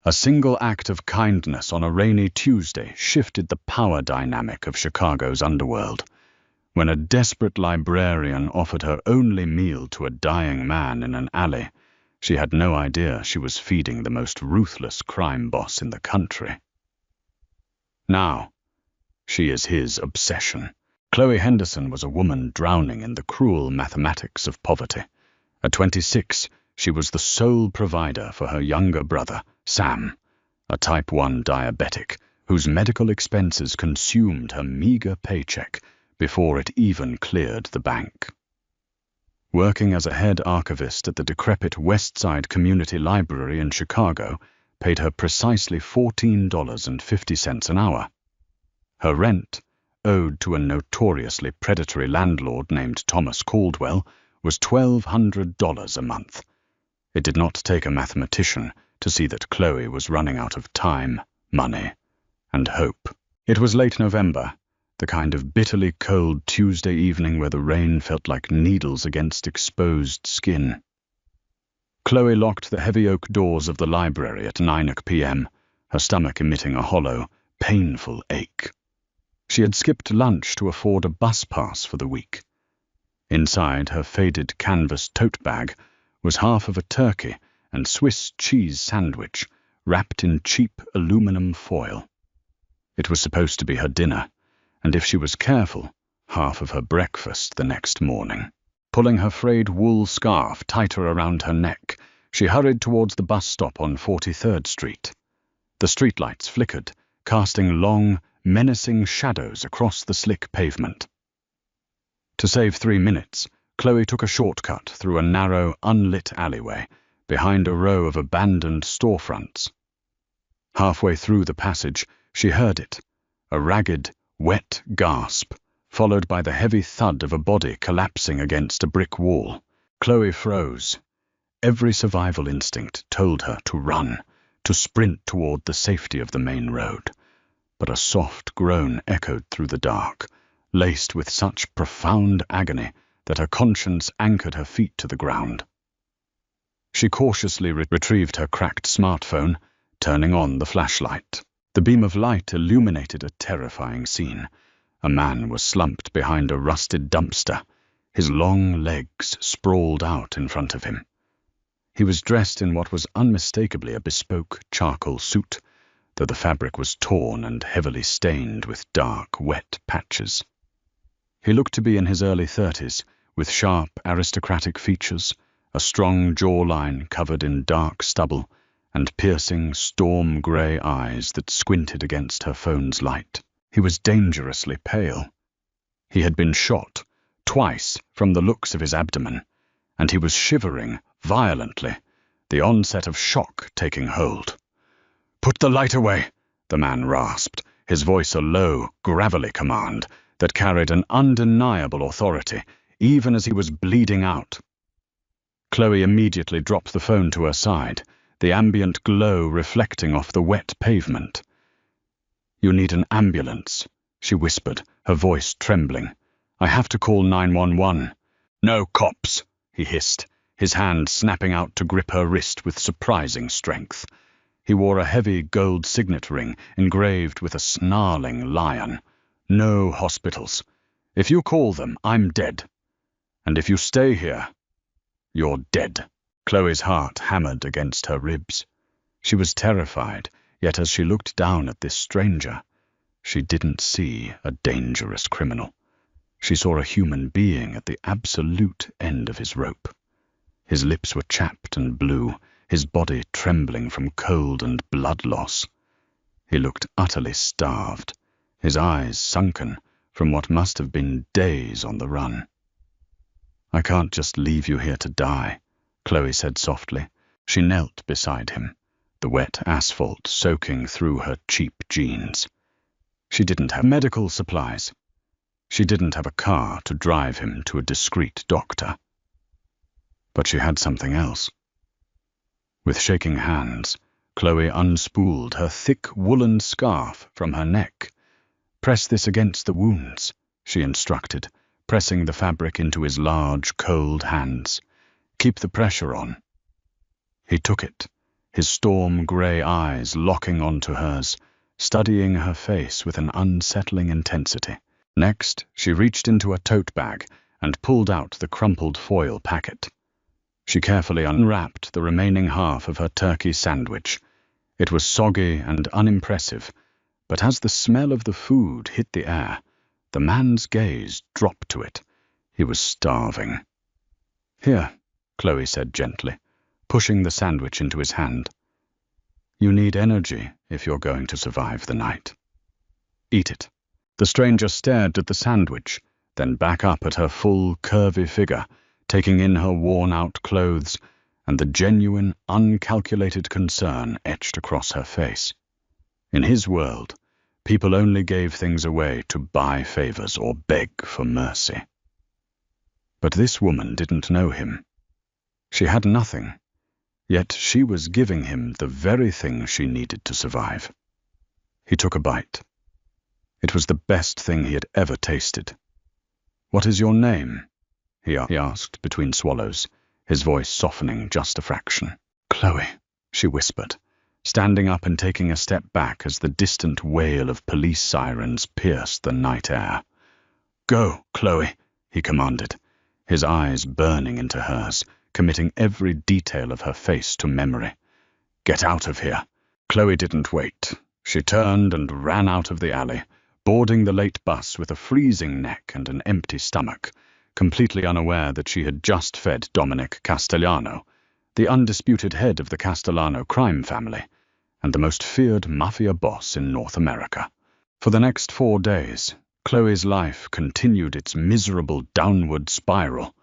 A single act of kindness on a rainy Tuesday shifted the power dynamic of Chicago's underworld. When a desperate librarian offered her only meal to a dying man in an alley, she had no idea she was feeding the most ruthless crime boss in the country. Now, she is his obsession. Chloe Henderson was a woman drowning in the cruel mathematics of poverty. At 26, she was the sole provider for her younger brother, Sam, a type 1 diabetic whose medical expenses consumed her meager paycheck before it even cleared the bank. Working as a head archivist at the decrepit West Side Community Library in Chicago paid her precisely $14.50 an hour. Her rent, owed to a notoriously predatory landlord named Thomas Caldwell, was $1,200 a month. It did not take a mathematician to see that Chloe was running out of time, money, and hope. It was late November, the kind of bitterly cold Tuesday evening where the rain felt like needles against exposed skin. Chloe locked the heavy oak doors of the library at 9 p.m., her stomach emitting a hollow, painful ache. She had skipped lunch to afford a bus pass for the week. Inside her faded canvas tote bag was half of a turkey and Swiss cheese sandwich wrapped in cheap aluminum foil. It was supposed to be her dinner, and if she was careful, half of her breakfast the next morning. Pulling her frayed wool scarf tighter around her neck, she hurried towards the bus stop on 43rd Street. The streetlights flickered, casting long, menacing shadows across the slick pavement. To save 3 minutes, Chloe took a shortcut through a narrow, unlit alleyway behind a row of abandoned storefronts. Halfway through the passage, she heard it, a ragged, wet gasp, followed by the heavy thud of a body collapsing against a brick wall. Chloe froze. Every survival instinct told her to run, to sprint toward the safety of the main road. But a soft groan echoed through the dark, laced with such profound agony that her conscience anchored her feet to the ground. She cautiously retrieved her cracked smartphone, turning on the flashlight. The beam of light illuminated a terrifying scene. A man was slumped behind a rusted dumpster, his long legs sprawled out in front of him. He was dressed in what was unmistakably a bespoke charcoal suit, though the fabric was torn and heavily stained with dark, wet patches. He looked to be in his early 30s, with sharp, aristocratic features, a strong jawline covered in dark stubble, and piercing, storm-grey eyes that squinted against her phone's light. He was dangerously pale. He had been shot, twice, from the looks of his abdomen, and he was shivering violently, the onset of shock taking hold. "Put the light away," the man rasped, his voice a low, gravelly command that carried an undeniable authority, even as he was bleeding out. Chloe immediately dropped the phone to her side, the ambient glow reflecting off the wet pavement. "You need an ambulance," she whispered, her voice trembling. "I have to call 911. "No cops," he hissed, his hand snapping out to grip her wrist with surprising strength. He wore a heavy gold signet ring engraved with a snarling lion. "No hospitals. If you call them, I'm dead. And if you stay here, you're dead." Chloe's heart hammered against her ribs. She was terrified, yet as she looked down at this stranger, she didn't see a dangerous criminal. She saw a human being at the absolute end of his rope. His lips were chapped and blue, his body trembling from cold and blood loss. He looked utterly starved, his eyes sunken from what must have been days on the run. "I can't just leave you here to die," Chloe said softly. She knelt beside him, the wet asphalt soaking through her cheap jeans. She didn't have medical supplies. She didn't have a car to drive him to a discreet doctor. But she had something else. With shaking hands, Chloe unspooled her thick woolen scarf from her neck. "Press this against the wounds," she instructed, pressing the fabric into his large, cold hands. "Keep the pressure on." He took it, his storm-grey eyes locking onto hers, studying her face with an unsettling intensity. Next, she reached into a tote bag and pulled out the crumpled foil packet. She carefully unwrapped the remaining half of her turkey sandwich. It was soggy and unimpressive, but as the smell of the food hit the air, the man's gaze dropped to it. He was starving. "Here," Chloe said gently, pushing the sandwich into his hand. "You need energy if you're going to survive the night. Eat it." The stranger stared at the sandwich, then back up at her full, curvy figure, taking in her worn-out clothes, and the genuine, uncalculated concern etched across her face. In his world, people only gave things away to buy favors or beg for mercy. But this woman didn't know him. She had nothing, yet she was giving him the very thing she needed to survive. He took a bite. It was the best thing he had ever tasted. "What is your name?" he asked between swallows, his voice softening just a fraction. "Chloe," she whispered, standing up and taking a step back as the distant wail of police sirens pierced the night air. "Go, Chloe," he commanded, his eyes burning into hers, committing every detail of her face to memory. "Get out of here." Chloe didn't wait. She turned and ran out of the alley, boarding the late bus with a freezing neck and an empty stomach, completely unaware that she had just fed Dominic Castellano, the undisputed head of the Castellano crime family, and the most feared mafia boss in North America. For the next 4 days, Chloe's life continued its miserable downward spiral.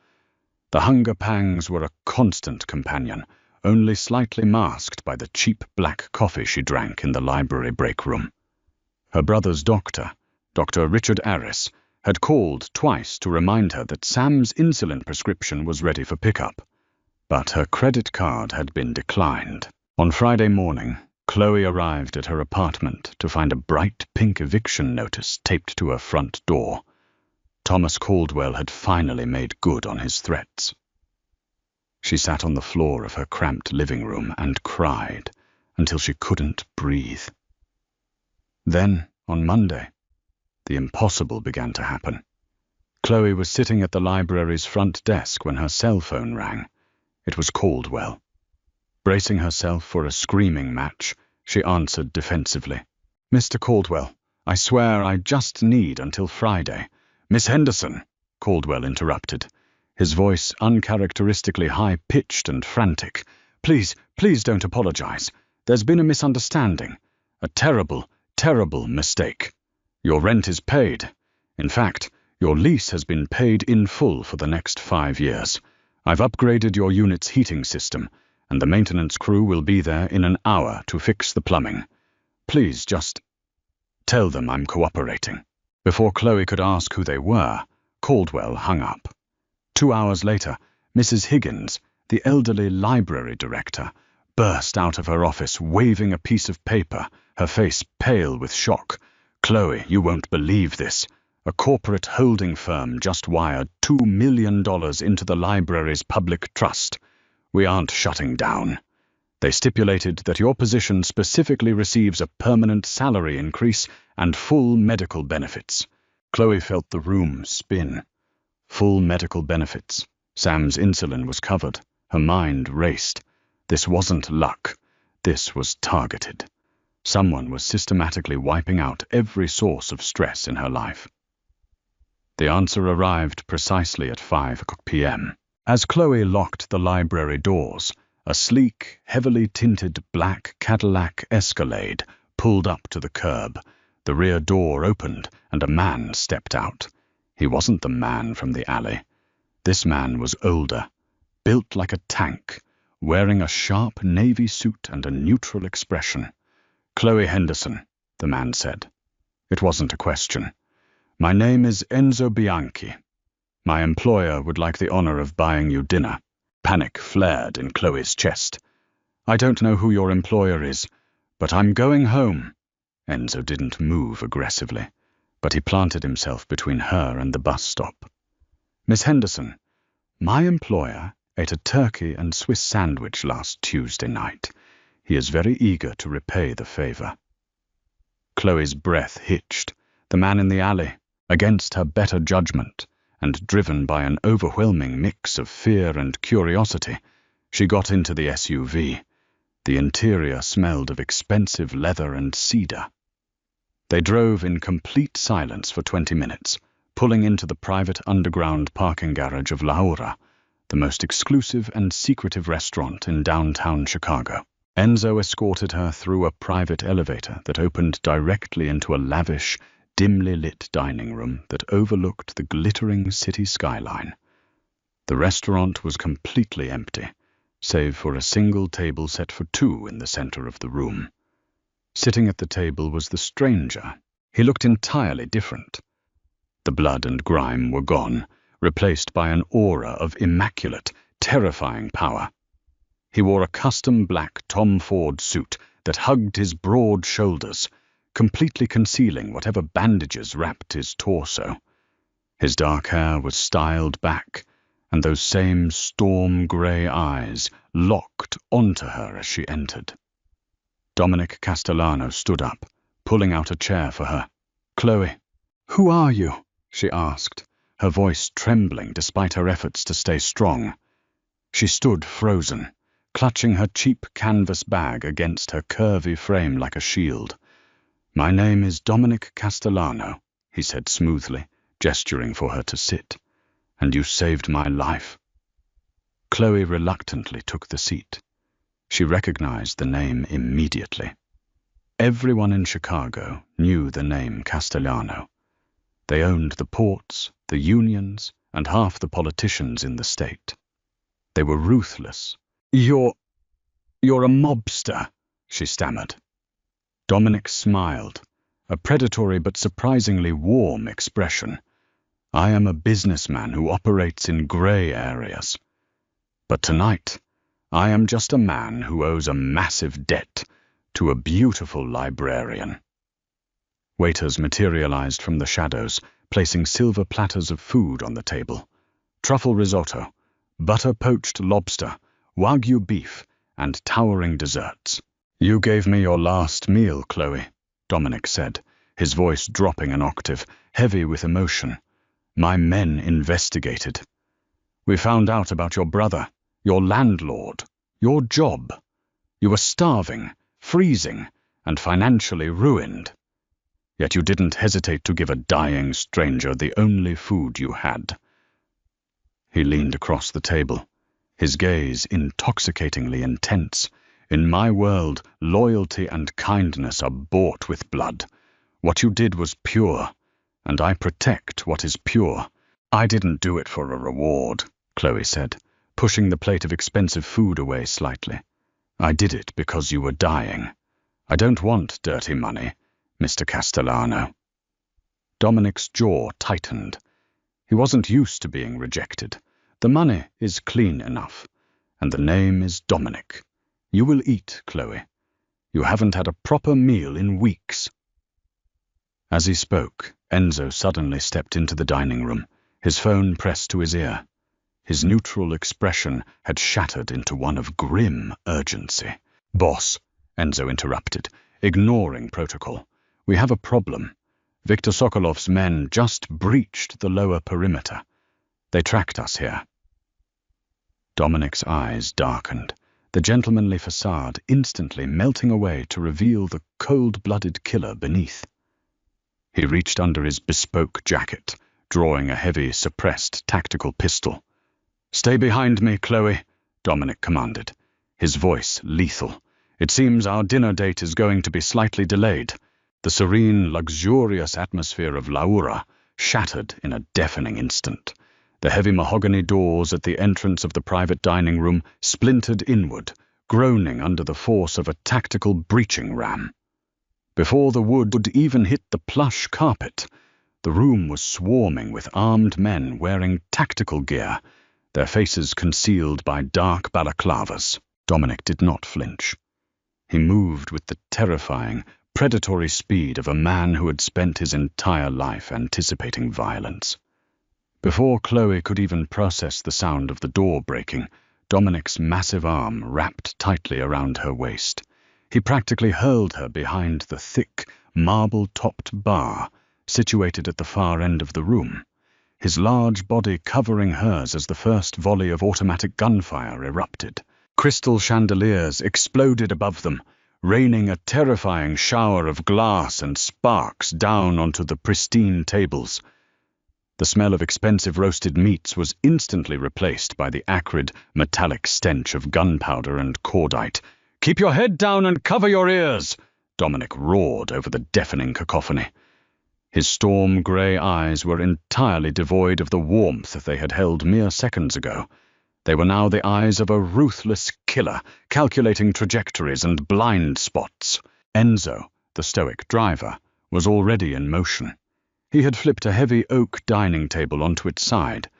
The hunger pangs were a constant companion, only slightly masked by the cheap black coffee she drank in the library break room. Her brother's doctor, Dr. Richard Harris, had called twice to remind her that Sam's insulin prescription was ready for pickup, but her credit card had been declined. On Friday morning, Chloe arrived at her apartment to find a bright pink eviction notice taped to her front door. Thomas Caldwell had finally made good on his threats. She sat on the floor of her cramped living room and cried until she couldn't breathe. Then, on Monday, the impossible began to happen. Chloe was sitting at the library's front desk when her cell phone rang. It was Caldwell. Bracing herself for a screaming match, she answered defensively. "Mr. Caldwell, I swear I just need until Friday." "Miss Henderson," Caldwell interrupted, his voice uncharacteristically high-pitched and frantic. Please don't apologize. There's been a misunderstanding. A terrible, terrible mistake. Your rent is paid. In fact, your lease has been paid in full for the next 5 years. I've upgraded your unit's heating system, and the maintenance crew will be there in an hour to fix the plumbing. Please just tell them I'm cooperating." Before Chloe could ask who they were, Caldwell hung up. 2 hours later, Mrs. Higgins, the elderly library director, burst out of her office waving a piece of paper, her face pale with shock. "Chloe, you won't believe this. A corporate holding firm just wired $2 million into the library's public trust. We aren't shutting down. They stipulated that your position specifically receives a permanent salary increase and full medical benefits." Chloe felt the room spin. Full medical benefits. Sam's insulin was covered. Her mind raced. This wasn't luck. This was targeted. Someone was systematically wiping out every source of stress in her life. The answer arrived precisely at 5 p.m. As Chloe locked the library doors, a sleek, heavily tinted black Cadillac Escalade pulled up to the curb. The rear door opened, and a man stepped out. He wasn't the man from the alley. This man was older, built like a tank, wearing a sharp navy suit and a neutral expression. "Chloe Henderson," the man said. It wasn't a question. "My name is Enzo Bianchi. My employer would like the honor of buying you dinner." Panic flared in Chloe's chest. "I don't know who your employer is, but I'm going home." Enzo didn't move aggressively, but he planted himself between her and the bus stop. "Miss Henderson, my employer ate a turkey and Swiss sandwich last Tuesday night. He is very eager to repay the favor. Chloe's breath hitched. The man in the alley, against her better judgment, and driven by an overwhelming mix of fear and curiosity, she got into the SUV. The interior smelled of expensive leather and cedar. They drove in complete silence for 20 minutes, pulling into the private underground parking garage of Laura, the most exclusive and secretive restaurant in downtown Chicago. Enzo escorted her through a private elevator that opened directly into a lavish, dimly lit dining room that overlooked the glittering city skyline. The restaurant was completely empty, save for a single table set for two in the center of the room. Sitting at the table was the stranger. He looked entirely different. The blood and grime were gone, replaced by an aura of immaculate, terrifying power. He wore a custom black Tom Ford suit that hugged his broad shoulders, completely concealing whatever bandages wrapped his torso. His dark hair was styled back, and those same storm-grey eyes locked onto her as she entered. Dominic Castellano stood up, pulling out a chair for her. "Chloe, who are you?" she asked, her voice trembling despite her efforts to stay strong. She stood frozen, clutching her cheap canvas bag against her curvy frame like a shield. "My name is Dominic Castellano," he said smoothly, gesturing for her to sit. "And you saved my life." Chloe reluctantly took the seat. She recognized the name immediately. Everyone in Chicago knew the name Castellano. They owned the ports, the unions, and half the politicians in the state. They were ruthless. You're a mobster," she stammered. Dominic smiled, a predatory but surprisingly warm expression. "I am a businessman who operates in gray areas. But tonight, I am just a man who owes a massive debt to a beautiful librarian." Waiters materialized from the shadows, placing silver platters of food on the table. Truffle risotto, butter-poached lobster, wagyu beef, and towering desserts. "You gave me your last meal, Chloe," Dominic said, his voice dropping an octave, heavy with emotion. "My men investigated. We found out about your brother, your landlord, your job. You were starving, freezing, and financially ruined. Yet you didn't hesitate to give a dying stranger the only food you had." He leaned across the table, his gaze intoxicatingly intense. "In my world, loyalty and kindness are bought with blood. What you did was pure, and I protect what is pure." "I didn't do it for a reward," Chloe said, pushing the plate of expensive food away slightly. "I did it because you were dying. I don't want dirty money, Mr. Castellano." Dominic's jaw tightened. He wasn't used to being rejected. The money is clean enough, and the name is Dominic. You will eat, Chloe. You haven't had a proper meal in weeks. As he spoke, Enzo suddenly stepped into the dining room, his phone pressed to his ear. His neutral expression had shattered into one of grim urgency. "Boss," Enzo interrupted, ignoring protocol. "We have a problem. Viktor Sokolov's men just breached the lower perimeter. They tracked us here." Dominic's eyes darkened, the gentlemanly facade instantly melting away to reveal the cold-blooded killer beneath. He reached under his bespoke jacket, drawing a heavy, suppressed tactical pistol. "Stay behind me, Chloe," Dominic commanded, his voice lethal. "It seems our dinner date is going to be slightly delayed." The serene, luxurious atmosphere of Laura shattered in a deafening instant. The heavy mahogany doors at the entrance of the private dining room splintered inward, groaning under the force of a tactical breaching ram. Before the wood would even hit the plush carpet, the room was swarming with armed men wearing tactical gear, their faces concealed by dark balaclavas. Dominic did not flinch. He moved with the terrifying, predatory speed of a man who had spent his entire life anticipating violence. Before Chloe could even process the sound of the door breaking, Dominic's massive arm wrapped tightly around her waist, He practically hurled her behind the thick, marble-topped bar situated at the far end of the room, his large body covering hers as the first volley of automatic gunfire erupted. Crystal chandeliers exploded above them, raining a terrifying shower of glass and sparks down onto the pristine tables. The smell of expensive roasted meats was instantly replaced by the acrid, metallic stench of gunpowder and cordite. "Keep your head down and cover your ears!" Dominic roared over the deafening cacophony. His storm-grey eyes were entirely devoid of the warmth they had held mere seconds ago. They were now the eyes of a ruthless killer, calculating trajectories and blind spots. Enzo, the stoic driver, was already in motion. He had flipped a heavy oak dining table onto its side,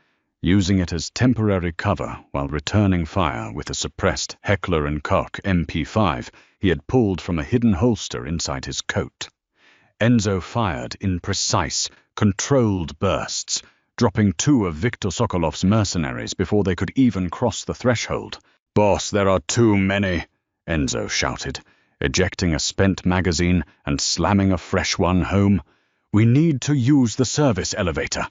using it as temporary cover while returning fire with a suppressed Heckler & Koch MP5 he had pulled from a hidden holster inside his coat. Enzo fired in precise, controlled bursts, dropping 2 of Viktor Sokolov's mercenaries before they could even cross the threshold. "Boss, there are too many," Enzo shouted, ejecting a spent magazine and slamming a fresh one home. "We need to use the service elevator."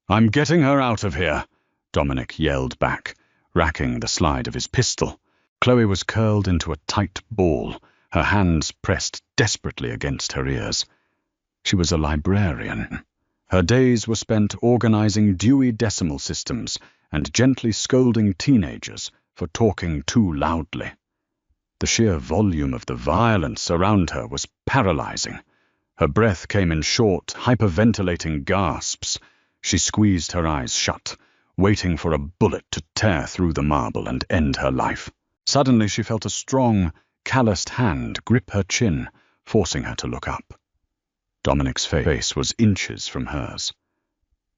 "I'm getting her out of here," Dominic yelled back, racking the slide of his pistol. Chloe was curled into a tight ball, her hands pressed desperately against her ears. She was a librarian. Her days were spent organizing Dewey Decimal Systems and gently scolding teenagers for talking too loudly. The sheer volume of the violence around her was paralyzing. Her breath came in short, hyperventilating gasps. She squeezed her eyes shut, waiting for a bullet to tear through the marble and end her life. Suddenly she felt a strong, calloused hand grip her chin, forcing her to look up. Dominic's face was inches from hers.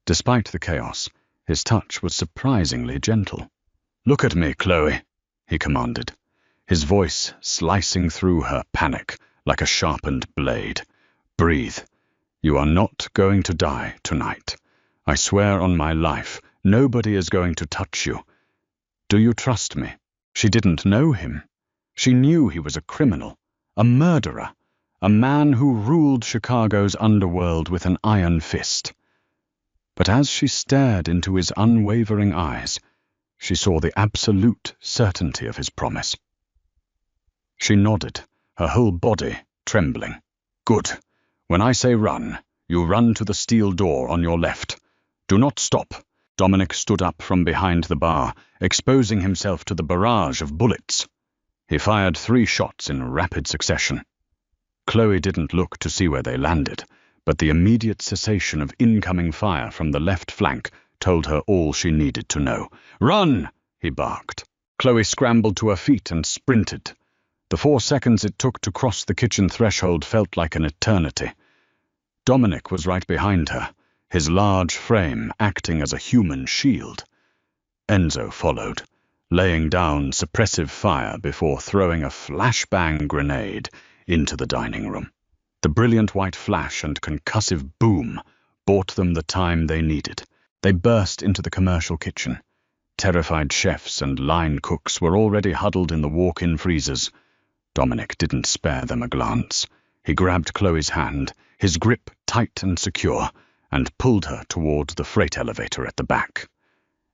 Despite the chaos, his touch was surprisingly gentle. "Look at me, Chloe," he commanded, his voice slicing through her panic like a sharpened blade. "Breathe. You are not going to die tonight. I swear on my life, nobody is going to touch you. Do you trust me?" She didn't know him. She knew he was a criminal, a murderer, a man who ruled Chicago's underworld with an iron fist. But as she stared into his unwavering eyes, she saw the absolute certainty of his promise. She nodded, her whole body trembling. "Good. When I say run, you run to the steel door on your left. Do not stop." Dominic stood up from behind the bar, exposing himself to the barrage of bullets. He fired 3 shots in rapid succession. Chloe didn't look to see where they landed, but the immediate cessation of incoming fire from the left flank told her all she needed to know. "Run!" he barked. Chloe scrambled to her feet and sprinted. The 4 seconds it took to cross the kitchen threshold felt like an eternity. Dominic was right behind her, his large frame acting as a human shield. Enzo followed, laying down suppressive fire before throwing a flashbang grenade into the dining room. The brilliant white flash and concussive boom bought them the time they needed. They burst into the commercial kitchen. Terrified chefs and line cooks were already huddled in the walk-in freezers. Dominic didn't spare them a glance. He grabbed Chloe's hand, his grip tight and secure, and pulled her toward the freight elevator at the back.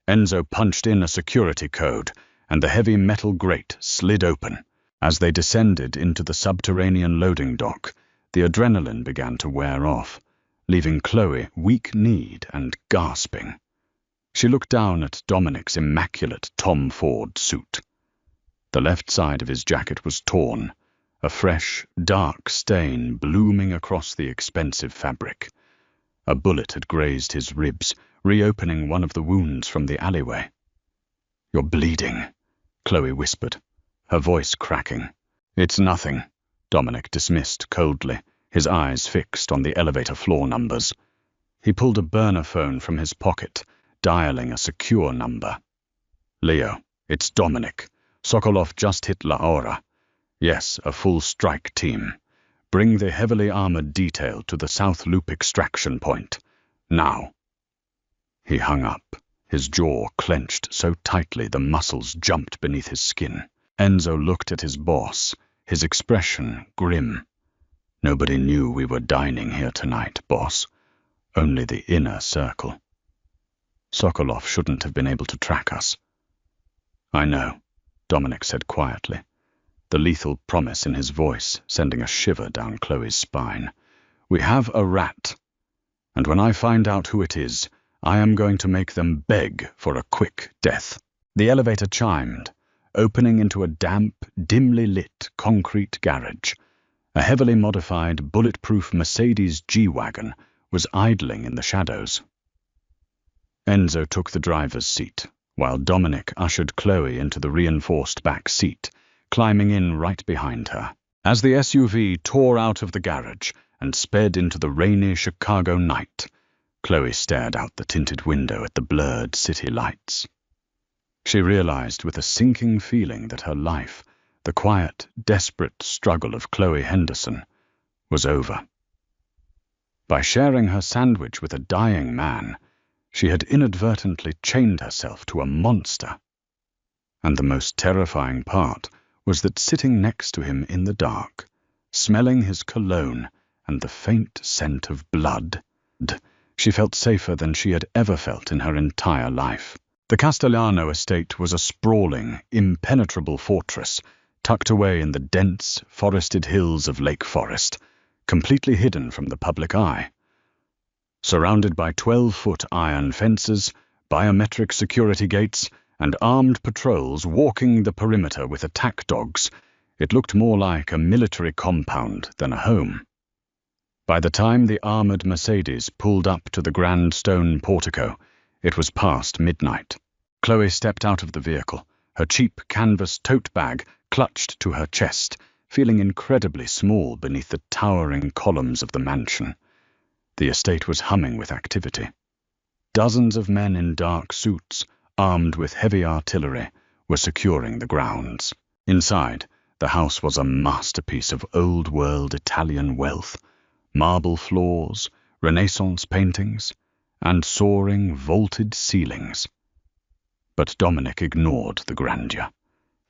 Enzo punched in a security code, and the heavy metal grate slid open. As they descended into the subterranean loading dock, the adrenaline began to wear off, leaving Chloe weak-kneed and gasping. She looked down at Dominic's immaculate Tom Ford suit. The left side of his jacket was torn, a fresh, dark stain blooming across the expensive fabric. A bullet had grazed his ribs, reopening one of the wounds from the alleyway. "You're bleeding," Chloe whispered, her voice cracking. "It's nothing," Dominic dismissed coldly, his eyes fixed on the elevator floor numbers. He pulled a burner phone from his pocket, dialing a secure number. "Leo, it's Dominic. Sokolov just hit La Aura. Yes, a full strike team. Bring the heavily armored detail to the South Loop extraction point. Now." He hung up, his jaw clenched so tightly the muscles jumped beneath his skin. Enzo looked at his boss, his expression grim. "Nobody knew we were dining here tonight, boss. Only the inner circle. Sokolov shouldn't have been able to track us." "I know," Dominic said quietly, the lethal promise in his voice sending a shiver down Chloe's spine. "We have a rat, and when I find out who it is, I am going to make them beg for a quick death." The elevator chimed, opening into a damp, dimly lit concrete garage. A heavily modified, bulletproof Mercedes G-Wagon was idling in the shadows. Enzo took the driver's seat, while Dominic ushered Chloe into the reinforced back seat, climbing in right behind her. As the SUV tore out of the garage and sped into the rainy Chicago night, Chloe stared out the tinted window at the blurred city lights. She realized with a sinking feeling that her life, the quiet, desperate struggle of Chloe Henderson, was over. By sharing her sandwich with a dying man, she had inadvertently chained herself to a monster. And the most terrifying part was that sitting next to him in the dark, smelling his cologne and the faint scent of blood, she felt safer than she had ever felt in her entire life. The Castellano estate was a sprawling, impenetrable fortress tucked away in the dense, forested hills of Lake Forest, completely hidden from the public eye. Surrounded by 12-foot iron fences, biometric security gates, and armed patrols walking the perimeter with attack dogs, it looked more like a military compound than a home. By the time the armored Mercedes pulled up to the grand stone portico, it was past midnight. Chloe stepped out of the vehicle, her cheap canvas tote bag clutched to her chest, feeling incredibly small beneath the towering columns of the mansion. The estate was humming with activity. Dozens of men in dark suits, armed with heavy artillery, were securing the grounds. Inside, the house was a masterpiece of old-world Italian wealth, marble floors, Renaissance paintings, and soaring, vaulted ceilings. But Dominic ignored the grandeur.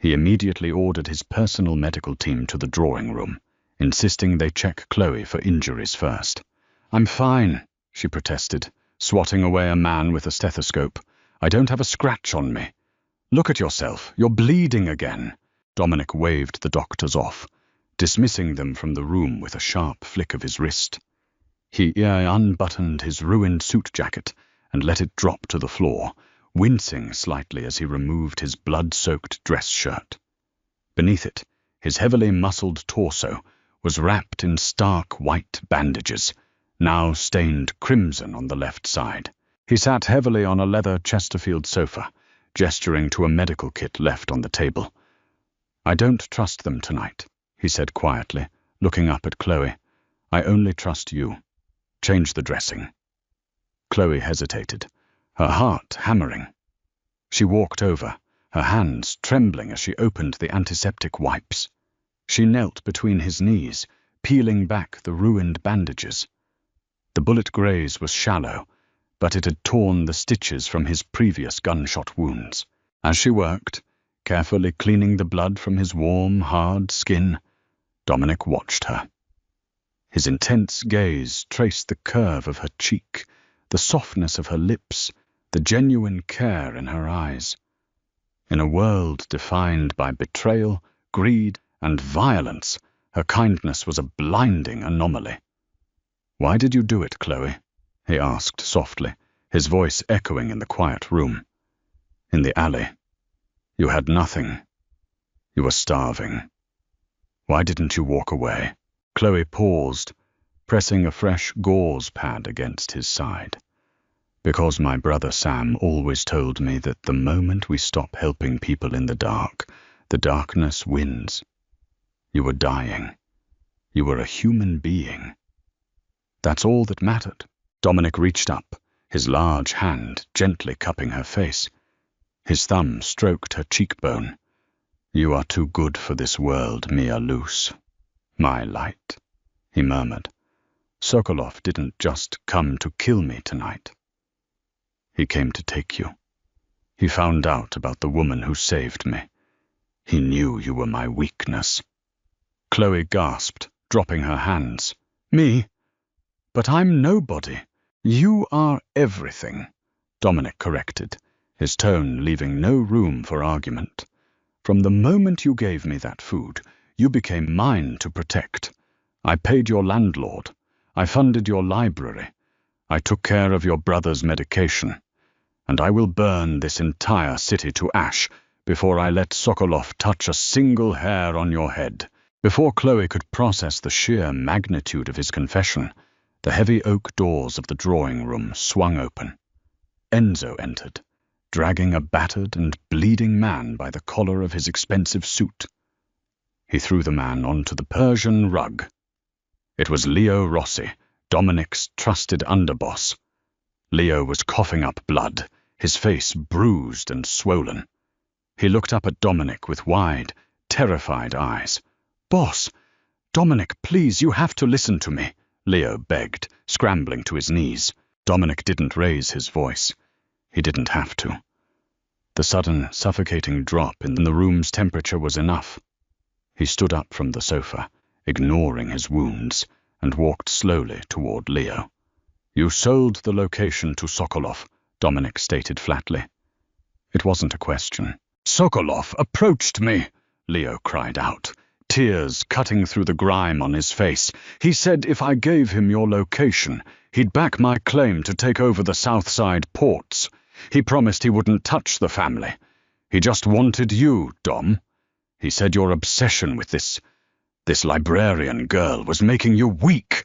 He immediately ordered his personal medical team to the drawing room, insisting they check Chloe for injuries first. "I'm fine," she protested, swatting away a man with a stethoscope. "I don't have a scratch on me." "Look at yourself. You're bleeding again." Dominic waved the doctors off, dismissing them from the room with a sharp flick of his wrist. He unbuttoned his ruined suit jacket and let it drop to the floor, wincing slightly as he removed his blood-soaked dress shirt. Beneath it, his heavily muscled torso was wrapped in stark white bandages, now stained crimson on the left side. He sat heavily on a leather Chesterfield sofa, gesturing to a medical kit left on the table. "I don't trust them tonight," he said quietly, looking up at Chloe. "I only trust you. Change the dressing." Chloe hesitated, her heart hammering. She walked over, her hands trembling as she opened the antiseptic wipes. She knelt between his knees, peeling back the ruined bandages. The bullet graze was shallow, but it had torn the stitches from his previous gunshot wounds. As she worked, carefully cleaning the blood from his warm, hard skin, Dominic watched her. His intense gaze traced the curve of her cheek, the softness of her lips, the genuine care in her eyes. In a world defined by betrayal, greed, and violence, her kindness was a blinding anomaly. "Why did you do it, Chloe?" he asked softly, his voice echoing in the quiet room. "In the alley. You had nothing. You were starving. Why didn't you walk away?" Chloe paused, pressing a fresh gauze pad against his side. "Because my brother Sam always told me that the moment we stop helping people in the darkness wins. You were dying. You were a human being. That's all that mattered." Dominic reached up, his large hand gently cupping her face. His thumb stroked her cheekbone. "You are too good for this world, Mia Luce. My light," he murmured. "Sokolov didn't just come to kill me tonight. He came to take you. He found out about the woman who saved me. He knew you were my weakness." Chloe gasped, dropping her hands. Me? But I'm nobody. You are everything, Dominic corrected, his tone leaving no room for argument. From the moment you gave me that food, you became mine to protect. I paid your landlord. I funded your library. I took care of your brother's medication. And I will burn this entire city to ash before I let Sokolov touch a single hair on your head. Before Chloe could process the sheer magnitude of his confession, the heavy oak doors of the drawing room swung open. Enzo entered, dragging a battered and bleeding man by the collar of his expensive suit. He threw the man onto the Persian rug. It was Leo Rossi, Dominic's trusted underboss. Leo was coughing up blood, his face bruised and swollen. He looked up at Dominic with wide, terrified eyes. "Boss, Dominic, please, you have to listen to me," Leo begged, scrambling to his knees. Dominic didn't raise his voice. He didn't have to. The sudden, suffocating drop in the room's temperature was enough. He stood up from the sofa, ignoring his wounds, and walked slowly toward Leo. "You sold the location to Sokolov," Dominic stated flatly. It wasn't a question. "Sokolov approached me," Leo cried out, tears cutting through the grime on his face. "He said if I gave him your location, he'd back my claim to take over the Southside ports. He promised he wouldn't touch the family. He just wanted you, Dom. He said your obsession with this librarian girl was making you weak."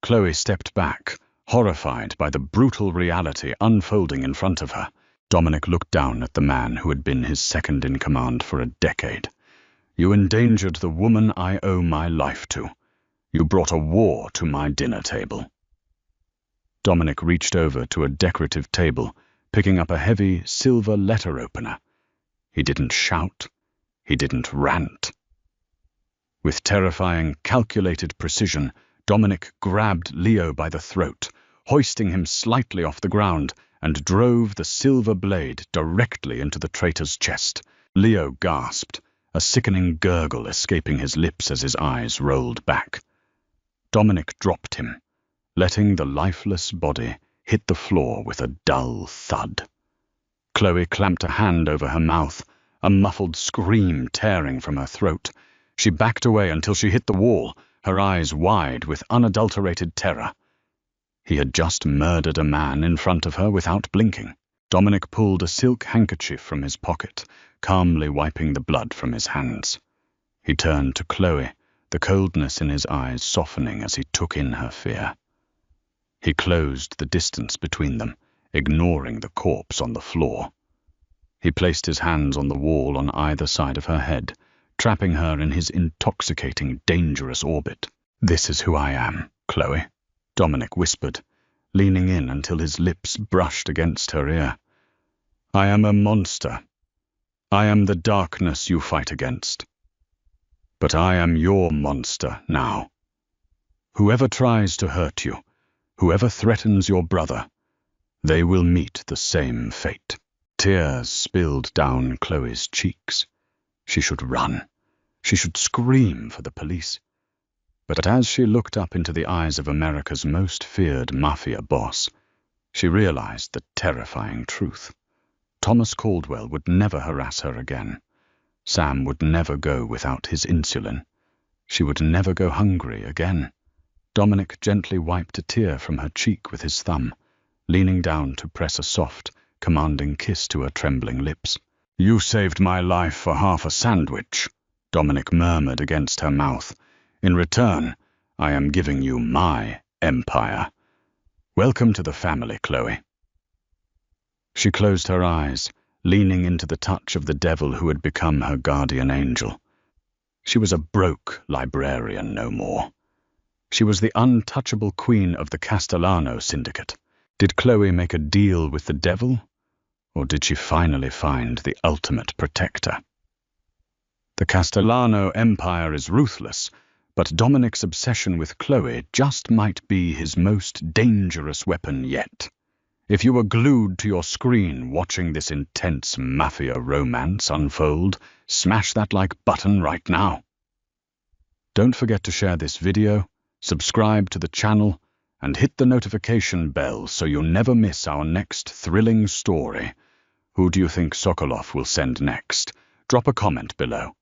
Chloe stepped back, horrified by the brutal reality unfolding in front of her. Dominic looked down at the man who had been his second-in-command for a decade. "You endangered the woman I owe my life to. You brought a war to my dinner table." Dominic reached over to a decorative table, picking up a heavy silver letter opener. He didn't shout. He didn't rant. With terrifying, calculated precision, Dominic grabbed Leo by the throat, hoisting him slightly off the ground, and drove the silver blade directly into the traitor's chest. Leo gasped, a sickening gurgle escaping his lips as his eyes rolled back. Dominic dropped him, letting the lifeless body hit the floor with a dull thud. Chloe clamped a hand over her mouth, a muffled scream tearing from her throat. She backed away until she hit the wall, her eyes wide with unadulterated terror. He had just murdered a man in front of her without blinking. Dominic pulled a silk handkerchief from his pocket, calmly wiping the blood from his hands. He turned to Chloe, the coldness in his eyes softening as he took in her fear. He closed the distance between them, ignoring the corpse on the floor. He placed his hands on the wall on either side of her head, trapping her in his intoxicating, dangerous orbit. "This is who I am, Chloe," Dominic whispered, leaning in until his lips brushed against her ear. "I am a monster. I am the darkness you fight against. But I am your monster now. Whoever tries to hurt you, whoever threatens your brother, they will meet the same fate." Tears spilled down Chloe's cheeks. She should run. She should scream for the police. But as she looked up into the eyes of America's most feared mafia boss, she realized the terrifying truth. Thomas Caldwell would never harass her again. Sam would never go without his insulin. She would never go hungry again. Dominic gently wiped a tear from her cheek with his thumb, leaning down to press a soft, commanding kiss to her trembling lips. "You saved my life for half a sandwich," Dominic murmured against her mouth. "In return, I am giving you my empire. Welcome to the family, Chloe." She closed her eyes, leaning into the touch of the devil who had become her guardian angel. She was a broke librarian no more. She was the untouchable queen of the Castellano syndicate. Did Chloe make a deal with the devil, or did she finally find the ultimate protector? The Castellano empire is ruthless, but Dominic's obsession with Chloe just might be his most dangerous weapon yet. If you were glued to your screen watching this intense mafia romance unfold, smash that like button right now. Don't forget to share this video, subscribe to the channel, and hit the notification bell so you'll never miss our next thrilling story. Who do you think Sokolov will send next? Drop a comment below.